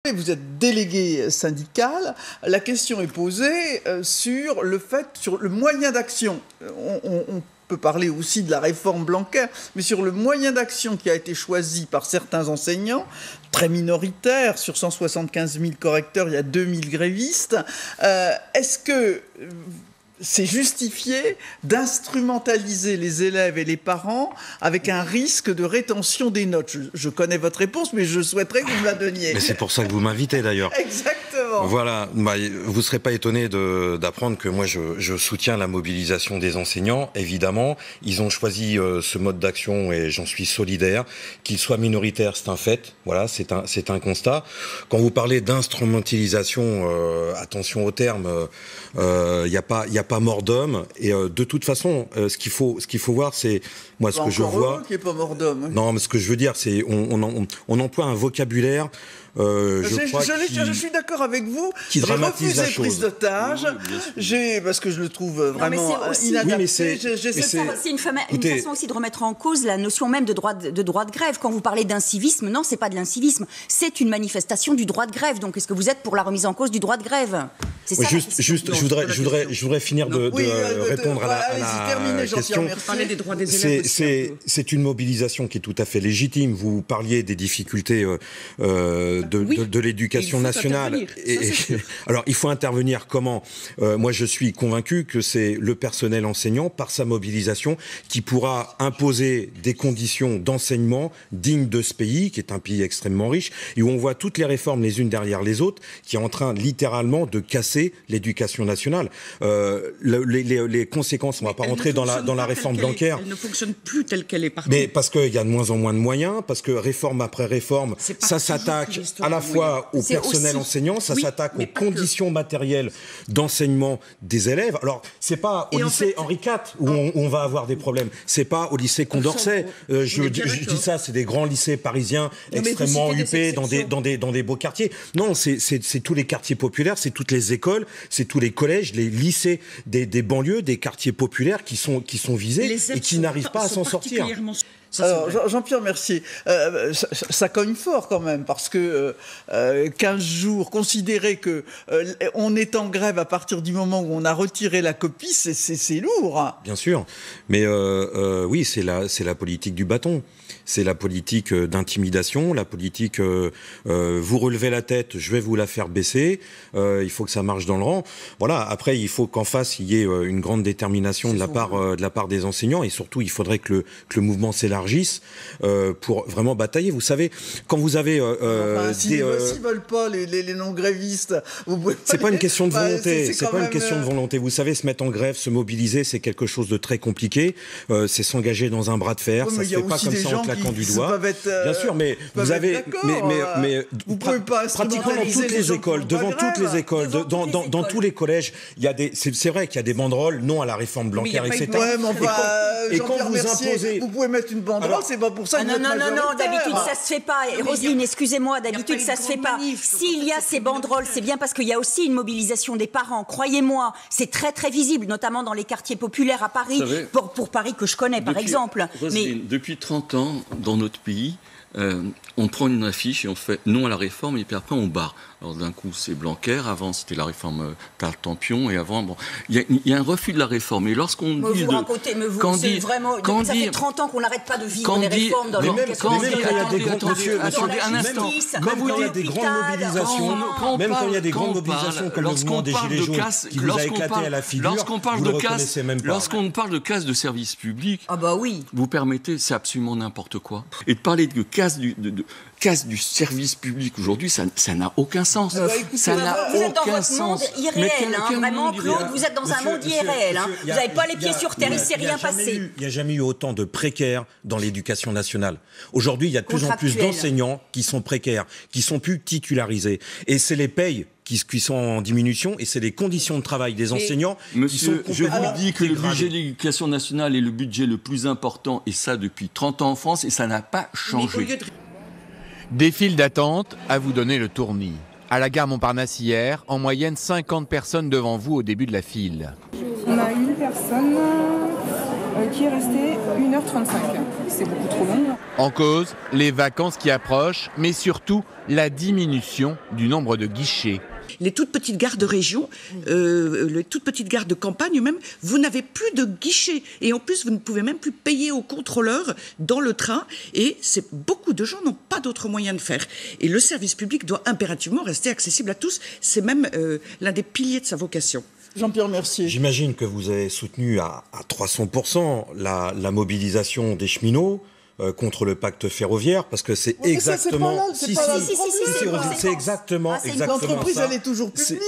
Vous êtes délégué syndical. La question est posée sur le moyen d'action. On peut parler aussi de la réforme Blanquer, mais sur le moyen d'action qui a été choisi par certains enseignants, très minoritaire, sur 175 000 correcteurs, il y a 2 000 grévistes. Est-ce que c'est justifié d'instrumentaliser les élèves et les parents avec un risque de rétention des notes? Je connais votre réponse, mais je souhaiterais que vous me la donniez. Mais c'est pour ça que vous m'invitez d'ailleurs. Exactement. Voilà, vous ne serez pas étonné d'apprendre que moi je soutiens la mobilisation des enseignants. Évidemment, ils ont choisi ce mode d'action et j'en suis solidaire. Qu'ils soient minoritaires, c'est un fait. Voilà, c'est un constat. Quand vous parlez d'instrumentalisation, attention au terme, il n'y a pas mort d'homme. Et de toute façon, ce qu'il faut voir, c'est moi ce que je vois. Qui est pas mort d'homme. Non, mais ce que je veux dire, c'est on emploie un vocabulaire. Je suis d'accord avec vous. Qui dramatise la chose. J'ai refusé prise d'otage. Parce que je le trouve vraiment inadapté. C'est une façon aussi de remettre en cause la notion même de droit de grève. Quand vous parlez d'incivisme, non, c'est pas de l'incivisme. C'est une manifestation du droit de grève. Donc, est-ce que vous êtes pour la remise en cause du droit de grève? Je voudrais finir de répondre à la question. C'est une mobilisation qui est tout à fait légitime. Vous parliez des difficultés de l'éducation nationale. Alors, il faut intervenir comment? Moi, je suis convaincu que c'est le personnel enseignant, par sa mobilisation, qui pourra imposer des conditions d'enseignement dignes de ce pays, qui est un pays extrêmement riche, et où on voit toutes les réformes les unes derrière les autres, qui est en train littéralement de casser l'éducation nationale. Les conséquences, on ne va pas rentrer dans la réforme Blanquer. Elle ne fonctionne plus telle qu'elle est partout. Mais parce qu'il y a de moins en moins de moyens, parce que réforme après réforme, ça s'attaque à la fois au personnel enseignant, ça s'attaque aux conditions matérielles d'enseignement des élèves. Alors, c'est pas au lycée Henri IV où on va avoir des problèmes. C'est pas au lycée Condorcet. Je dis ça, c'est des grands lycées parisiens extrêmement huppés dans des beaux quartiers. Non, c'est tous les quartiers populaires, c'est toutes les écoles, c'est tous les collèges, les lycées des banlieues, des quartiers populaires qui sont visés et qui n'arrivent pas à s'en sortir. Alors, Jean-Pierre Mercier, ça cogne fort quand même, parce que 15 jours, considérer qu'on est en grève à partir du moment où on a retiré la copie, c'est lourd. Hein. Bien sûr, mais oui, c'est la politique du bâton. C'est la politique d'intimidation, la politique vous relevez la tête, je vais vous la faire baisser, il faut que ça marche dans le rang. Voilà, après il faut qu'en face il y ait une grande détermination de la part des enseignants, et surtout il faudrait que le mouvement s'élargisse pour vraiment batailler. Vous savez, quand vous avez s'ils veulent pas les non-grévistes, vous pouvez pas. C'est pas une question de volonté, c'est pas une question de volonté. Vous savez, se mettre en grève, se mobiliser, c'est quelque chose de très compliqué. C'est s'engager dans un bras de fer, ça se fait pas comme ça en claquant du doigt. Bien sûr, mais vous avez, mais vous pouvez pas pratiquement dans toutes les écoles, devant toutes les écoles, dans tous les collèges, il y a c'est vrai qu'il y a des banderoles non à la réforme Blanquer, etc. Et quand vous imposez, vous pouvez mettre une banderole, c'est pas pour ça que non, d'habitude ça se fait pas. Roselyne, excusez-moi, d'habitude ça se fait pas. S'il y a ces banderoles, c'est bien parce qu'il y a aussi une mobilisation des parents. Croyez-moi, c'est très très visible, notamment dans les quartiers populaires à Paris, pour Paris que je connais par exemple. Roselyne, depuis 30 ans, dans notre pays, on prend une affiche et on fait non à la réforme, et puis après on barre. Alors d'un coup c'est Blanquer, avant c'était la réforme Tartampion, et avant il y a un refus de la réforme. Et lorsqu'on dit ça fait 30 ans qu'on n'arrête pas de vivre des réformes dans l'éducation. Même quand il y a des grandes mobilisations, même quand il y a des grandes mobilisations comme le mouvement des Gilets jaunes qui vous a éclaté à la figure, vous le reconnaissez même pas. Lorsqu'on parle de casse de service public, oui, vous permettez, c'est absolument n'importe quoi. Et de parler de casse du service public aujourd'hui, ça n'a aucun sens. Ça n'a aucun sens. Vous êtes dans votre monde irréel, vraiment, Claude, vous êtes dans un monde irréel. Vous n'avez pas les pieds sur terre, il ne s'est rien passé. Il n'y a jamais eu autant de précaires dans l'éducation nationale. Aujourd'hui, il y a de plus en plus d'enseignants qui sont précaires, qui sont plus titularisés. Et c'est les payes qui sont en diminution, et c'est les conditions de travail des enseignants qui sont complètement je vous dis que le budget de l'éducation nationale est le budget le plus important, et ça depuis 30 ans en France, et ça n'a pas changé. Des files d'attente à vous donner le tournis. À la gare Montparnasse hier, en moyenne 50 personnes devant vous au début de la file. On a une personne qui est restée 1h35. c'est beaucoup trop long. En cause, les vacances qui approchent, mais surtout la diminution du nombre de guichets. Les toutes petites gares de région, les toutes petites gares de campagne même, vous n'avez plus de guichets. Et en plus, vous ne pouvez même plus payer au contrôleur dans le train. Et beaucoup de gens n'ont pas d'autre moyen de faire. Et le service public doit impérativement rester accessible à tous. C'est même l'un des piliers de sa vocation. Jean-Pierre Mercier. J'imagine que vous avez soutenu à 300% la mobilisation des cheminots contre le pacte ferroviaire, parce que c'est exactement... C'est exactement l'entreprise, ça. Elle est toujours publique.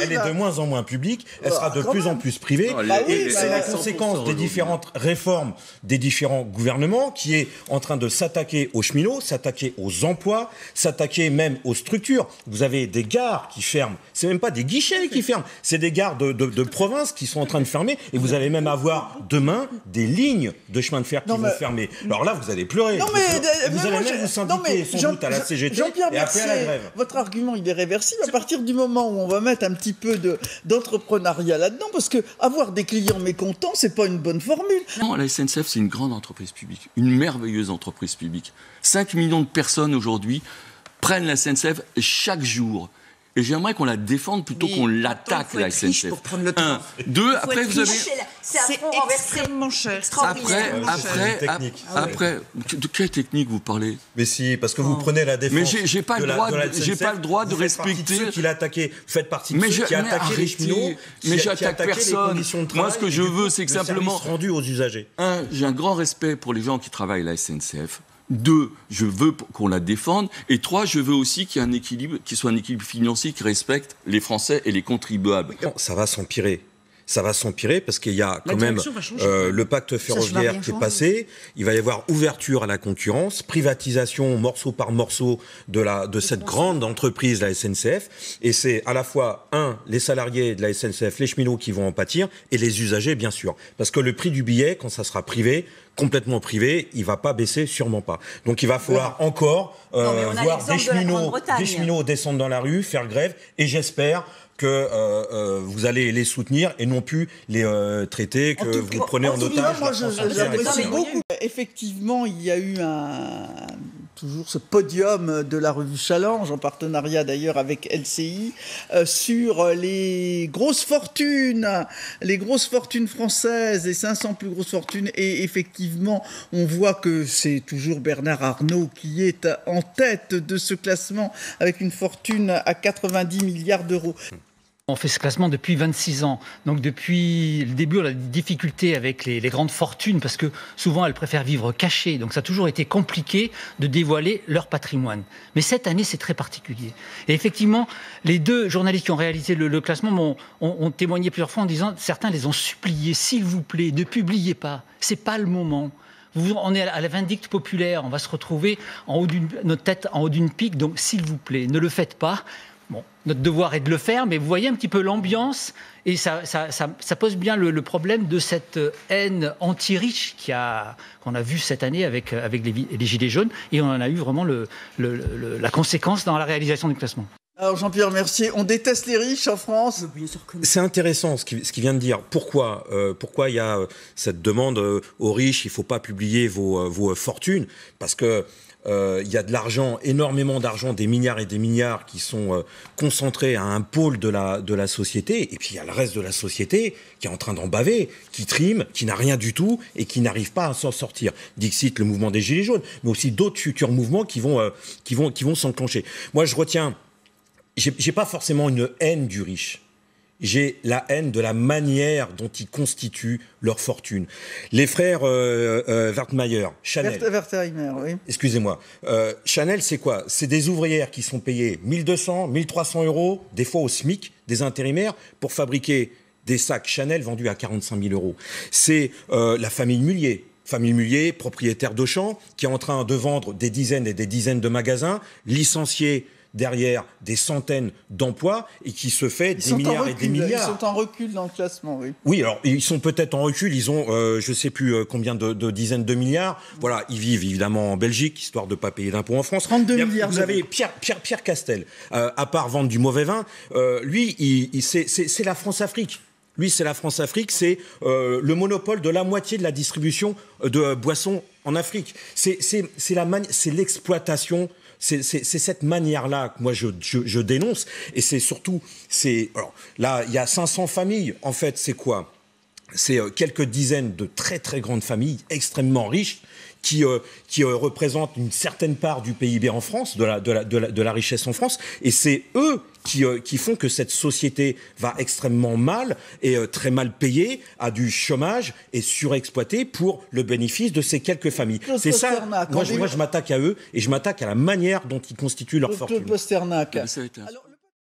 Elle est de moins en moins publique, elle sera de plus en plus privée. Et c'est la conséquence des différentes réformes des différents gouvernements qui est en train de s'attaquer aux cheminots, s'attaquer aux emplois, s'attaquer même aux structures. Vous avez des gares qui ferment. C'est même pas des guichets qui ferment, c'est des gares de province qui sont en train de fermer. Et vous allez même avoir demain des lignes de chemin de fer qui vont fermer. Alors là, vous allez pleurer. Vous allez même vous syndiquer sans doute à la CGT et appeler à la grève. Votre argument, il est réversible à partir du moment où on va mettre un petit peu d'entrepreneuriat là-dedans, parce que avoir des clients mécontents, c'est pas une bonne formule. Non, la SNCF, c'est une grande entreprise publique, une merveilleuse entreprise publique. 5 millions de personnes aujourd'hui prennent la SNCF chaque jour. Et j'aimerais qu'on la défende plutôt qu'on l'attaque, la SNCF. Pour prendre le temps. 1. 2, après vous avez... C'est extrêmement cher. Après, de quelle technique vous parlez? Mais si, parce que vous prenez la défense. Mais j'ai pas le droit de respecter. Ceux qui l'attaquaient, vous faites partie de ceux qui attaquaient les cheminots. Mais j'attaque personne. Moi, ce que je veux, c'est que simplement rendu aux usagers. 1, j'ai un grand respect pour les gens qui travaillent à la SNCF. 2, je veux qu'on la défende. Et 3, je veux aussi qu'il y ait un équilibre, qu'il soit un équilibre financier qui respecte les Français et les contribuables. Ça va s'empirer. Ça va s'empirer parce qu'il y a quand même le pacte ferroviaire qui est passé. Il va y avoir ouverture à la concurrence, privatisation morceau par morceau de cette grande entreprise, la SNCF. Et c'est à la fois, les salariés de la SNCF, les cheminots qui vont en pâtir, et les usagers, bien sûr. Parce que le prix du billet, quand ça sera privé, complètement privé, il va pas baisser, sûrement pas. Donc il va falloir encore voir des cheminots descendre dans la rue, faire grève, et j'espère que vous allez les soutenir et non plus les traiter, que vous prenez en otage. Moi, j'apprécie beaucoup. Effectivement, il y a eu toujours ce podium de la revue Challenge, en partenariat d'ailleurs avec LCI, sur les grosses fortunes françaises, les 500 plus grosses fortunes. Et effectivement, on voit que c'est toujours Bernard Arnault qui est en tête de ce classement avec une fortune à 90 milliards d'euros. On fait ce classement depuis 26 ans. Donc depuis le début, on a des difficultés avec les grandes fortunes parce que souvent, elles préfèrent vivre cachées. Donc ça a toujours été compliqué de dévoiler leur patrimoine. Mais cette année, c'est très particulier. Et effectivement, les 2 journalistes qui ont réalisé le classement ont témoigné plusieurs fois en disant, certains les ont suppliés, s'il vous plaît, ne publiez pas. C'est pas le moment. On est à la vindicte populaire. On va se retrouver notre tête en haut d'une pique. Donc s'il vous plaît, ne le faites pas. Bon, notre devoir est de le faire, mais vous voyez un petit peu l'ambiance, et ça pose bien le problème de cette haine anti-riche qu'on a vue cette année avec les Gilets jaunes, et on en a eu vraiment la conséquence dans la réalisation du classement. Alors Jean-Pierre Mercier, on déteste les riches en France. C'est intéressant ce qu'il vient de dire. Pourquoi il y a cette demande aux riches, il ne faut pas publier vos fortunes? Parce que il y a de l'argent, énormément d'argent, des milliards et des milliards qui sont concentrés à un pôle de la société. Et puis il y a le reste de la société qui est en train d'en baver, qui trime, qui n'a rien du tout et qui n'arrive pas à s'en sortir. Dixit, le mouvement des Gilets jaunes, mais aussi d'autres futurs mouvements qui vont s'enclencher. Moi, je retiens, j'ai pas forcément une haine du riche. J'ai la haine de la manière dont ils constituent leur fortune. Les frères Wertheimer, Chanel. Wertheimer, oui. Excusez-moi. Chanel, c'est quoi? C'est des ouvrières qui sont payées 1200, 1300 €, des fois au SMIC, des intérimaires, pour fabriquer des sacs Chanel vendus à 45 000 €. C'est la famille Mullier. Famille Mullier, propriétaire d'Auchan, qui est en train de vendre des dizaines et des dizaines de magasins, licenciés derrière des centaines d'emplois et qui se fait des milliards et des milliards. Ils sont en recul dans le classement, oui. Oui, alors ils sont peut-être en recul, ils ont je ne sais plus combien de dizaines de milliards. Voilà, ils vivent évidemment en Belgique, histoire de ne pas payer d'impôts en France. 32 milliards. Vous avez Pierre Castel, à part vendre du mauvais vin, lui, c'est la France-Afrique. Lui, c'est la France-Afrique, c'est le monopole de la moitié de la distribution de boissons en Afrique. C'est l'exploitation. C'est cette manière-là que moi je dénonce. Et c'est surtout, alors, là, il y a 500 familles. En fait, c'est quoi? C'est quelques dizaines de très très grandes familles extrêmement riches qui représentent une certaine part du PIB en France, de la richesse en France, et c'est eux qui font que cette société va extrêmement mal et très mal payée, a du chômage et surexploitée pour le bénéfice de ces quelques familles. C'est ça. Moi, je m'attaque à eux et je m'attaque à la manière dont ils constituent leur fortune. Pasternak.